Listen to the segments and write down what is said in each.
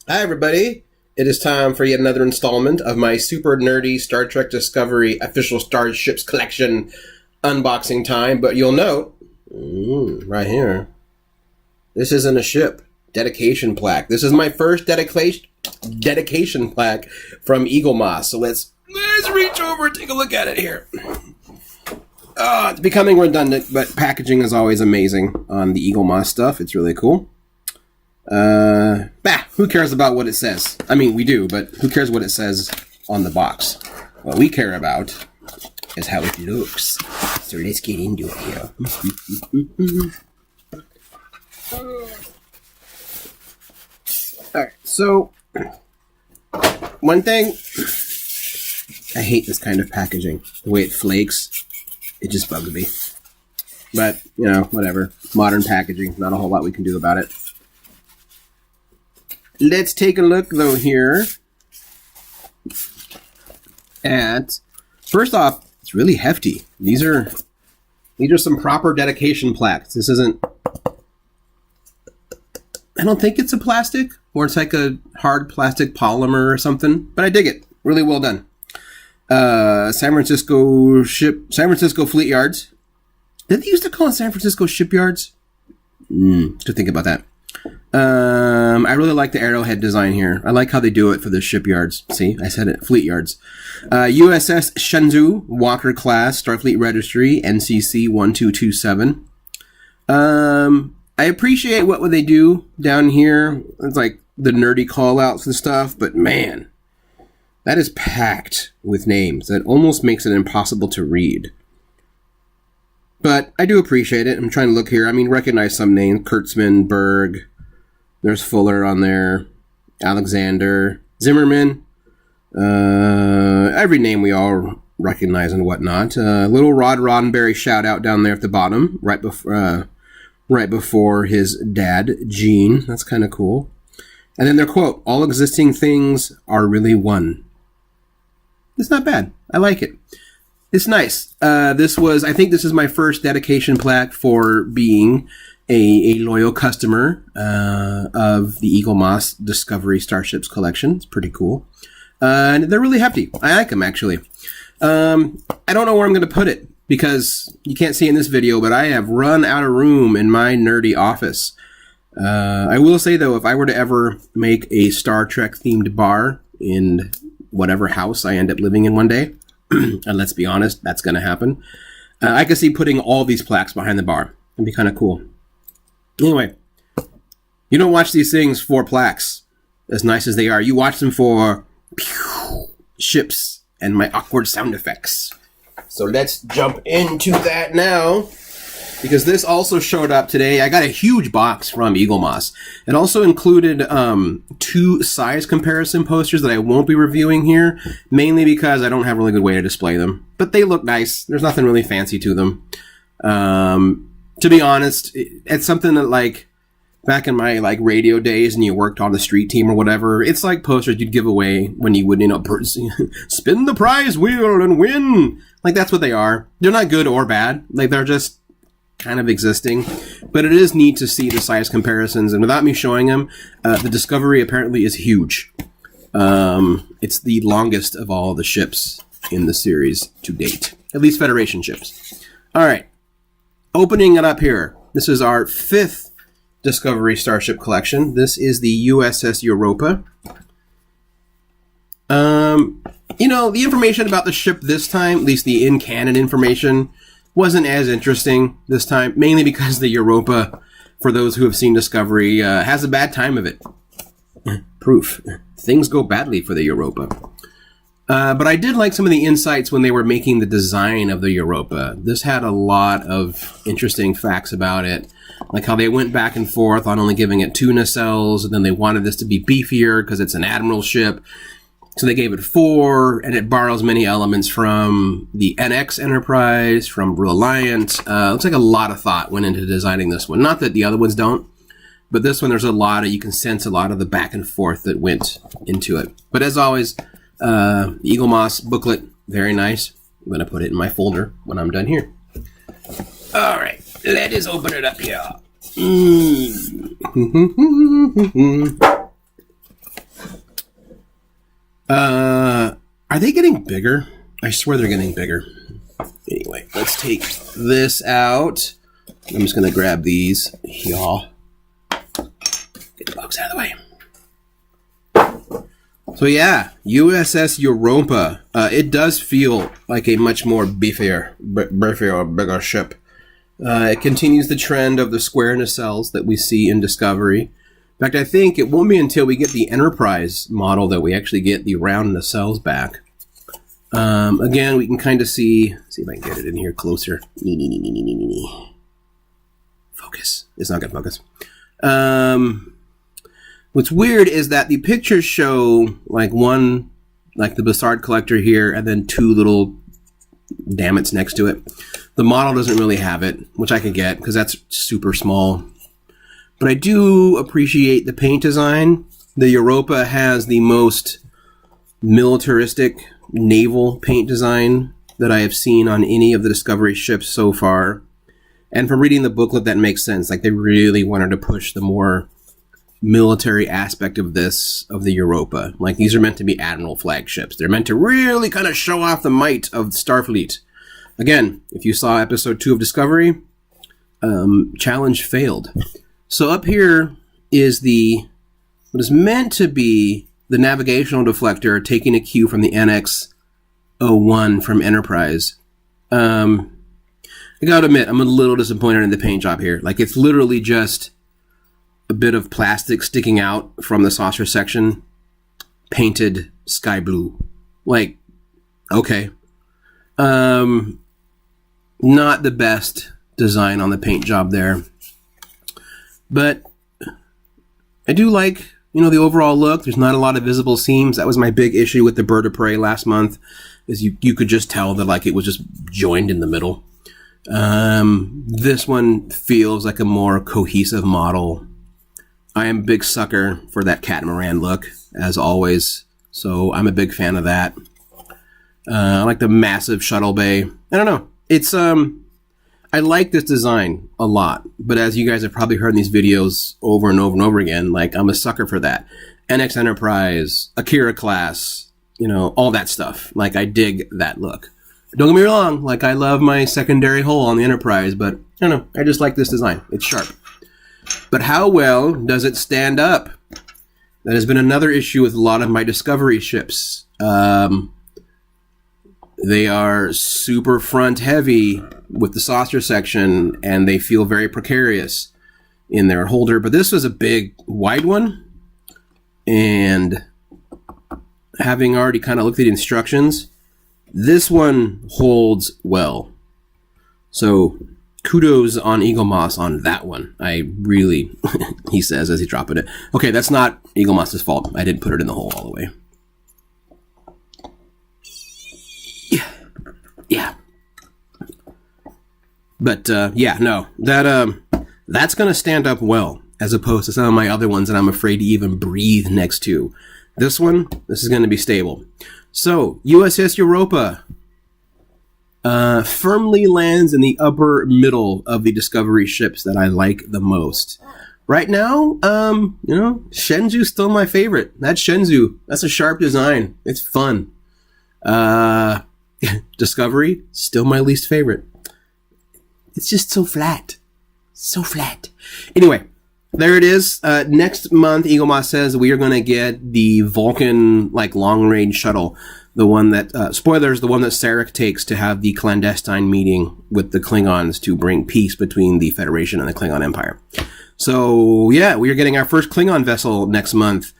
Hi, everybody. It is time for yet another installment of my super nerdy Star Trek Discovery official Starships collection unboxing time. But you'll note, right here, this isn't a ship. Dedication plaque. This is my first dedication plaque from Eaglemoss. So let's reach over and take a look at it here. It's becoming redundant, but packaging is always amazing on the Eaglemoss stuff. It's really cool. Who cares about what it says? I mean, we do, but who cares what it says on the box? What we care about is how it looks. So let's get into it here. Alright, so one thing, I hate this kind of packaging. The way it flakes, it just bugs me. But, you know, whatever. Modern packaging, not a whole lot we can do about it. Let's take a look, though, here at, first off, it's really hefty. These are some proper dedication plaques. This isn't, I don't think it's a plastic, or it's like a hard plastic polymer or something, but I dig it. Really well done. San Francisco Fleet Yards. Did they used to call it San Francisco Shipyards? To think about that. I really like the arrowhead design here. I like how they do it for the shipyards. See, I said it. Fleet yards. USS Shenzhou, Walker class, Starfleet Registry, NCC 1227. I appreciate what they do down here. It's like the nerdy call outs and stuff, but man, that is packed with names. That almost makes it impossible to read. But I do appreciate it. I'm trying to look here. I mean, recognize some names. Kurtzman, Berg. There's Fuller on there. Alexander. Zimmerman. Every name we all recognize and whatnot. Little Rod Roddenberry shout out down there at the bottom. Right before his dad, Gene. That's kind of cool. And then their quote, all existing things are really one. It's not bad. I like it. It's nice. I think this is my first dedication plaque for being a loyal customer of the Eaglemoss Discovery Starships collection. It's pretty cool. And they're really hefty. I like them, actually. I don't know where I'm going to put it because you can't see in this video, but I have run out of room in my nerdy office. I will say, though, if I were to ever make a Star Trek themed bar in whatever house I end up living in one day, and let's be honest, that's going to happen. I could see putting all these plaques behind the bar. It'd be kind of cool. Anyway, you don't watch these things for plaques, as nice as they are. You watch them for ships and my awkward sound effects. So let's jump into that now, because this also showed up today. I got a huge box from Eaglemoss. It also included 2 size comparison posters that I won't be reviewing here, mainly because I don't have a really good way to display them. But they look nice. There's nothing really fancy to them. To be honest, it's something that, like, back in my, like, radio days and you worked on the street team or whatever, it's like posters you'd give away when you would, spin the prize wheel and win. Like, that's what they are. They're not good or bad. Like, they're just kind of existing, but it is neat to see the size comparisons, and without me showing them, the Discovery apparently is huge. It's the longest of all the ships in the series to date, at least Federation ships. Alright, opening it up here. This is our 5th Discovery Starship collection. This is the USS Europa. The information about the ship this time, at least the in-canon information, wasn't as interesting this time, mainly because the Europa, for those who have seen Discovery, has a bad time of it. Proof. Things go badly for the Europa. But I did like some of the insights when they were making the design of the Europa. This had a lot of interesting facts about it, like how they went back and forth on only giving it 2 nacelles, and then they wanted this to be beefier because it's an admiral ship. So they gave it 4, and it borrows many elements from the NX Enterprise, from Reliant. Looks like a lot of thought went into designing this one. Not that the other ones don't, but this one, there's a lot of, you can sense a lot of the back and forth that went into it. But as always, Eaglemoss booklet, very nice. I'm going to put it in my folder when I'm done here. All right, let us open it up here. Are they getting bigger? I swear they're getting bigger. Anyway, let's take this out. I'm just going to grab these. Y'all. Get the box out of the way. So yeah, USS Europa. It does feel like a much more beefier or bigger ship. It continues the trend of the square nacelles that we see in Discovery. In fact, I think it won't be until we get the Enterprise model that we actually get the round nacelles back. Again, we can kind of see if I can get it in here closer. Focus. It's not going to focus. What's weird is that the pictures show like one, like the Bassard collector here, and then two little dammits next to it. The model doesn't really have it, which I can get because that's super small. But I do appreciate the paint design. The Europa has the most militaristic naval paint design that I have seen on any of the Discovery ships so far. And from reading the booklet, that makes sense. Like, they really wanted to push the more military aspect of the Europa. Like, these are meant to be admiral flagships. They're meant to really kind of show off the might of Starfleet. Again, if you saw episode 2 of Discovery, challenge failed. So up here is what is meant to be the Navigational Deflector, taking a cue from the NX-01 from Enterprise. I gotta admit, I'm a little disappointed in the paint job here. Like, it's literally just a bit of plastic sticking out from the saucer section, painted sky blue. Like, okay. Not the best design on the paint job there. But I do like, the overall look. There's not a lot of visible seams. That was my big issue with the Bird of Prey last month, is you could just tell that like it was just joined in the middle. This one feels like a more cohesive model. I am a big sucker for that catamaran look, as always. So I'm a big fan of that. I like the massive shuttle bay. I don't know. It's I like this design a lot, but as you guys have probably heard in these videos over and over and over again, like, I'm a sucker for that. NX Enterprise, Akira class, all that stuff. Like, I dig that look. Don't get me wrong, like, I love my secondary hull on the Enterprise, but I don't know, I just like this design. It's sharp. But how well does it stand up? That has been another issue with a lot of my Discovery ships. They are super front heavy with the saucer section, and they feel very precarious in their holder. But this was a big, wide one, and having already kind of looked at the instructions, this one holds well. So kudos on Eaglemoss on that one. I really, he says as he's dropping it. Okay, that's not Eaglemoss's fault. I didn't put it in the hole all the way. Yeah. But, no. That's going to stand up well, as opposed to some of my other ones that I'm afraid to even breathe next to. This is going to be stable. So, USS Europa firmly lands in the upper middle of the Discovery ships that I like the most. Right now, Shenzhou's still my favorite. That's Shenzhou. That's a sharp design. It's fun. Discovery, still my least favorite. It's just so flat. So flat. Anyway, there it is. Next month, Eaglemoss says we are going to get the Vulcan, long-range shuttle. The one that, spoilers, the one that Sarek takes to have the clandestine meeting with the Klingons to bring peace between the Federation and the Klingon Empire. So, yeah, we are getting our first Klingon vessel next month.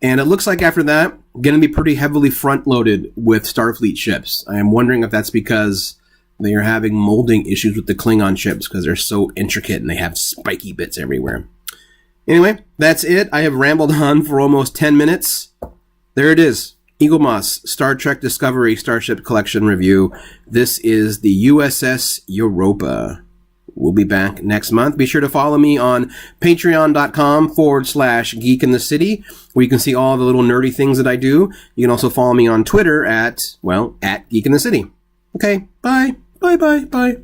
And it looks like after that, going to be pretty heavily front-loaded with Starfleet ships. I am wondering if that's because they are having molding issues with the Klingon ships because they're so intricate and they have spiky bits everywhere. Anyway, that's it. I have rambled on for almost 10 minutes. There it is. Eaglemoss, Star Trek Discovery Starship Collection Review. This is the USS Europa. We'll be back next month. Be sure to follow me on patreon.com/Geek in the City, where you can see all the little nerdy things that I do. You can also follow me on Twitter at Geek in the City. Okay, bye. Bye.